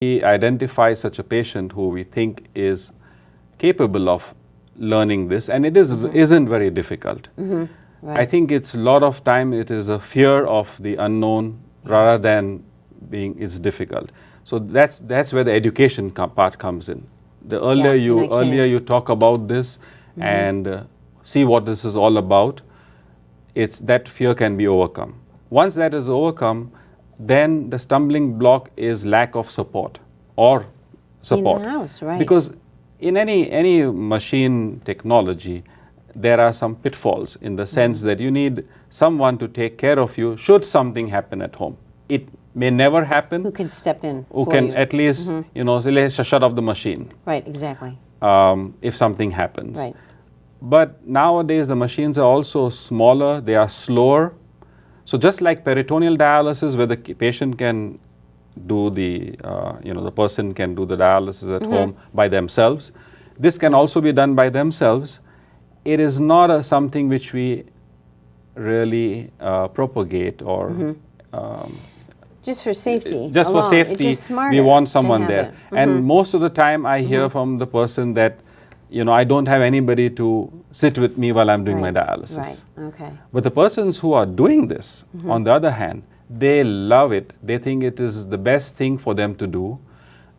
we identify such a patient who we think is capable of learning this, and it isn't very difficult. Right. I think it's a lot of time it is a fear of the unknown rather than being it's difficult. So that's where the education part comes in. The earlier you talk about this and see what this is all about, it's that fear can be overcome. Once that is overcome, then the stumbling block is lack of support or support. In the house, right. Because in any machine technology, there are some pitfalls in the sense that you need someone to take care of you should something happen at home. It may never happen. Who can step in Who for can you. at least, say, let's just shut off the machine. Right, exactly. If something happens. Right. But nowadays the machines are also smaller, they are slower. So just like peritoneal dialysis where the patient can do the person can do the dialysis at home by themselves, this can also be done by themselves. It is not something which we really propagate or just for safety. just alone. for safety, It's just smarter we want to someone have there. it. And most of the time I hear from the person that, I don't have anybody to sit with me while I'm doing my dialysis. Right, okay. But the persons who are doing this, on the other hand, they love it. They think it is the best thing for them to do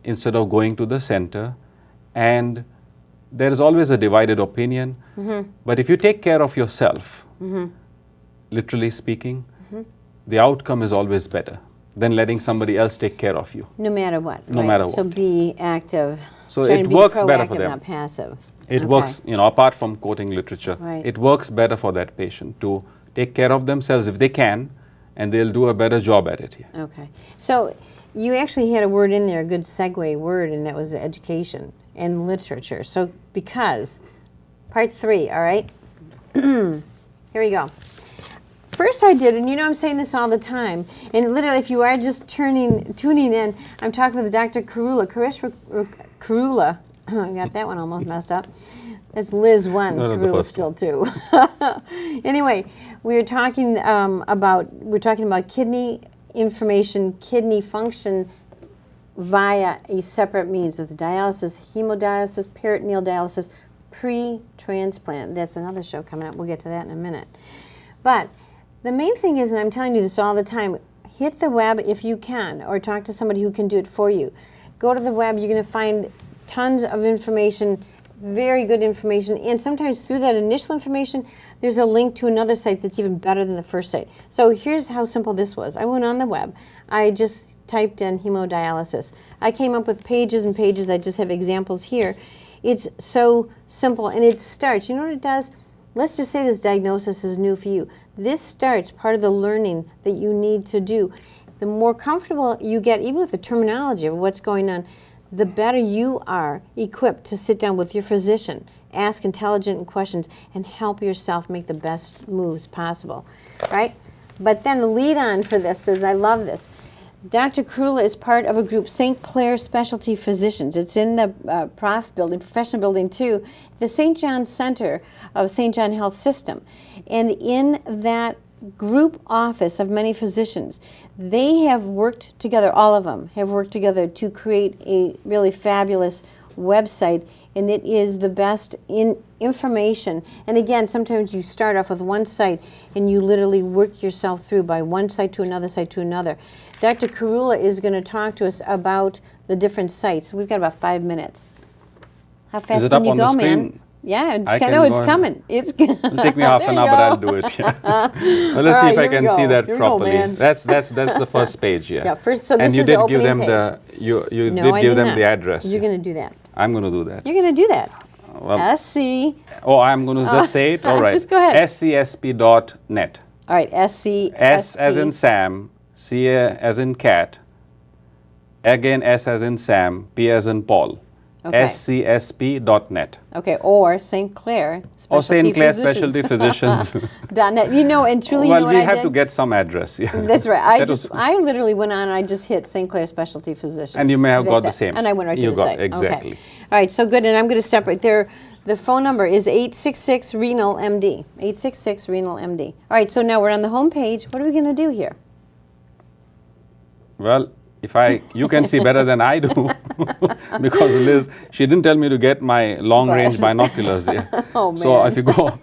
instead of going to the center. And there is always a divided opinion. But if you take care of yourself, literally speaking, the outcome is always better than letting somebody else take care of you. No matter what. No right? matter what. So be active. So Trying it to be works better for proactive, them. not passive. It works, apart from quoting literature, Right. it works better for that patient to take care of themselves if they can, and they'll do a better job at it here. Okay. So you actually had a word in there, a good segue word, and that was education and literature. So because, part 3, all right? Here we go. First I did, and I'm saying this all the time, and literally if you are just tuning in, I'm talking with Dr. Khairullah, Khairullah. I got that one almost messed up. That's Liz 1, Khairullah still 2. Anyway, we're talking about kidney information, kidney function via a separate means of the dialysis, hemodialysis, peritoneal dialysis, pre-transplant. That's another show coming up. We'll get to that in a minute. But the main thing is, and I'm telling you this all the time, hit the web if you can, or talk to somebody who can do it for you. Go to the web, you're going to find tons of information, very good information, and sometimes through that initial information, there's a link to another site that's even better than the first site. So here's how simple this was. I went on the web, I just typed in hemodialysis. I came up with pages and pages, I just have examples here. It's so simple, and it starts, you know what it does? Let's just say this diagnosis is new for you. This starts part of the learning that you need to do. The more comfortable you get, even with the terminology of what's going on, the better you are equipped to sit down with your physician, ask intelligent questions, and help yourself make the best moves possible, right? But then the lead on for this is, I love this. Dr. Khairullah is part of a group, St. Clair Specialty Physicians. It's in the professional building too, the St. John Center of St. John Health System. And in that group office of many physicians, they have worked together, all of them have worked together to create a really fabulous website, and it is the best in information. And again, sometimes you start off with one site and you literally work yourself through by one site to another site to another. Dr. Khairullah is going to talk to us about the different sites. We've got about 5 minutes. How fast can you go, man? Yeah, it's coming. It's It'll take me half an hour, but I'll do it. Yeah. Well, let's see if I can see that properly. That's the first page here. Yeah, first. So this and you is did the give them page. you No, did give them the address. You're going to do that. I'm going to do that. You're going to do that. Well, SC. Oh, I'm going to just say it. All right. Just go ahead. scsp.net. All right. SC. S as in Sam, C as in cat. Again, S as in Sam, P as in Paul. Okay. scsp.net. Okay, or St. Clair Specialty Or St. Clair Physicians. Specialty Physicians. .net. And truly, well, you know what we I have did? to get some address. Yeah. That's right. I literally went on and I just hit St. Clair Specialty Physicians. And you may have got the That's it. same. And I went right to You the got site. exactly. Okay. All right, so good. And I'm going to step right there. The phone number is 866-RENAL-MD. 866-RENAL-MD. All right, so now we're on the home page. What are we going to do here? Well, you can see better than I do, because Liz, she didn't tell me to get my long-range binoculars here. Oh, so man. if you go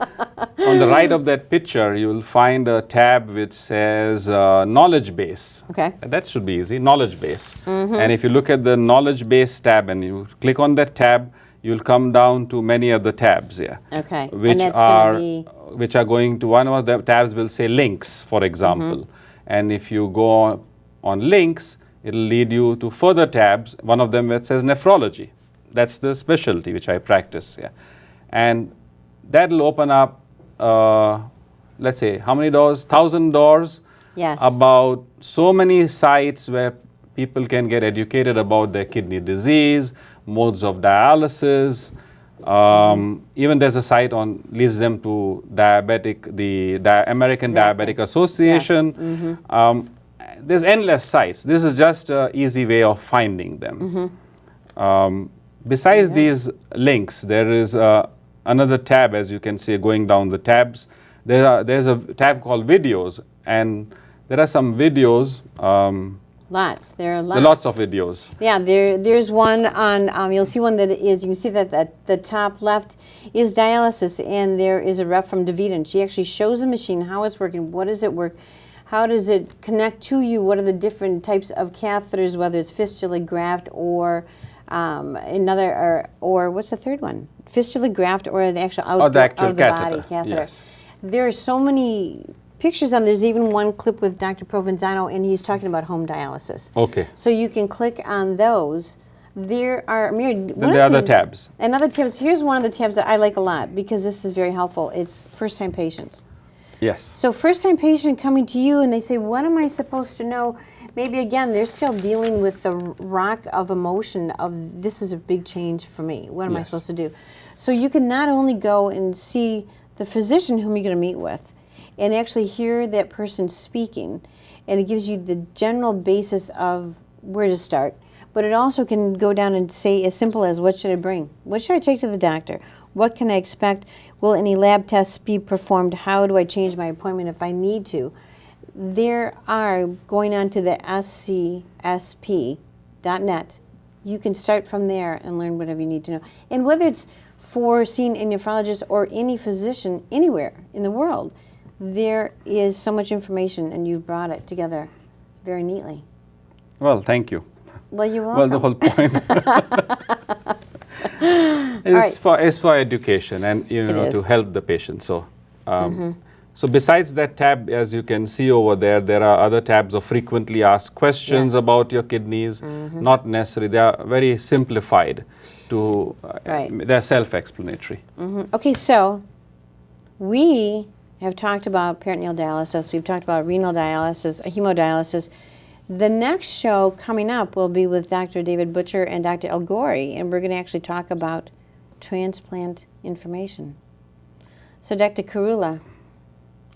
on the right of that picture, you will find a tab which says knowledge base. Okay. That should be easy, knowledge base. And if you look at the knowledge base tab and you click on that tab, you'll come down to many of the tabs here. Okay. Which and that's are gonna be which are going to, one of the tabs will say links, for example. And if you go on links, it'll lead you to further tabs. One of them that says nephrology. That's the specialty which I practice. Yeah. And that'll open up, let's say, how many doors? 1,000 doors. Yes. About so many sites where people can get educated about their kidney disease, modes of dialysis. Even there's a site on, leads them to the American Diabetic Association. Yes. There's endless sites. This is just an easy way of finding them. Besides these links, there is another tab, as you can see, going down the tabs. There's a tab called videos, and there are some videos. Lots. There are There are lots of videos. Yeah, there's one on, you'll see one that is, you can see that the top left is dialysis, and there is a rep from DaVita, and she actually shows the machine, how it's working, what does it work, how does it connect to you, what are the different types of catheters, whether it's fistula, graft, or or what's the third one? Fistula, graft, or the actual out of the catheter. body catheter. Yes. There are so many pictures on. There's even one clip with Dr. Provenzano, and he's talking about home dialysis. Okay. So you can click on those. There are Then there are other tabs. And other tabs. Here's one of the tabs that I like a lot because this is very helpful. It's first-time patients. Yes. So first-time patient coming to you and they say, what am I supposed to know? Maybe, again, they're still dealing with the rock of emotion of this is a big change for me. What am I supposed to do? So you can not only go and see the physician whom you're going to meet with and actually hear that person speaking, and it gives you the general basis of where to start. But it also can go down and say as simple as, what should I bring? What should I take to the doctor? What can I expect? Will any lab tests be performed? How do I change my appointment if I need to? There are, going on to the scsp.net, you can start from there and learn whatever you need to know. And whether it's for seeing a nephrologist or any physician anywhere in the world, there is so much information, and you've brought it together very neatly. Well, thank you. Well, you're welcome. Well, the whole point is for education and to help the patient. So, so besides that tab, as you can see over there, there are other tabs of frequently asked questions about your kidneys. Not necessarily; they are very simplified. They're self-explanatory. Okay, so we have talked about peritoneal dialysis. We've talked about renal dialysis, hemodialysis. The next show coming up will be with Dr. David Butcher and Dr. El Gori, and we're going to actually talk about transplant information. So, Dr. Khairullah,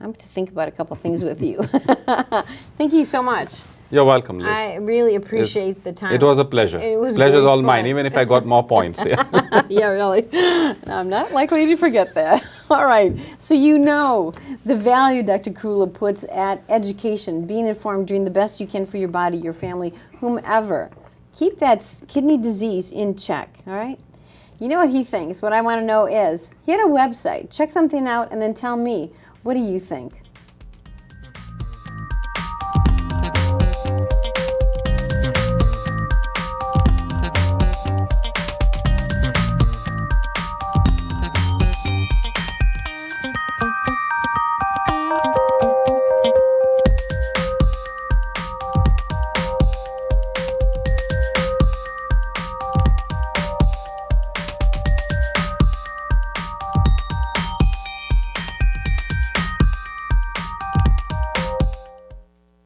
I'm going to think about a couple things with you. Thank you so much. You're welcome, Liz. I really appreciate the time. It was a pleasure. It was Pleasure's all fun. mine, even if I got more points. Yeah, yeah, really. I'm not likely to forget that. All right. So you know the value Dr. Khairullah puts at education, being informed, doing the best you can for your body, your family, whomever. Keep that kidney disease in check, all right? You know what he thinks. What I want to know is, he had a website. Check something out and then tell me, what do you think?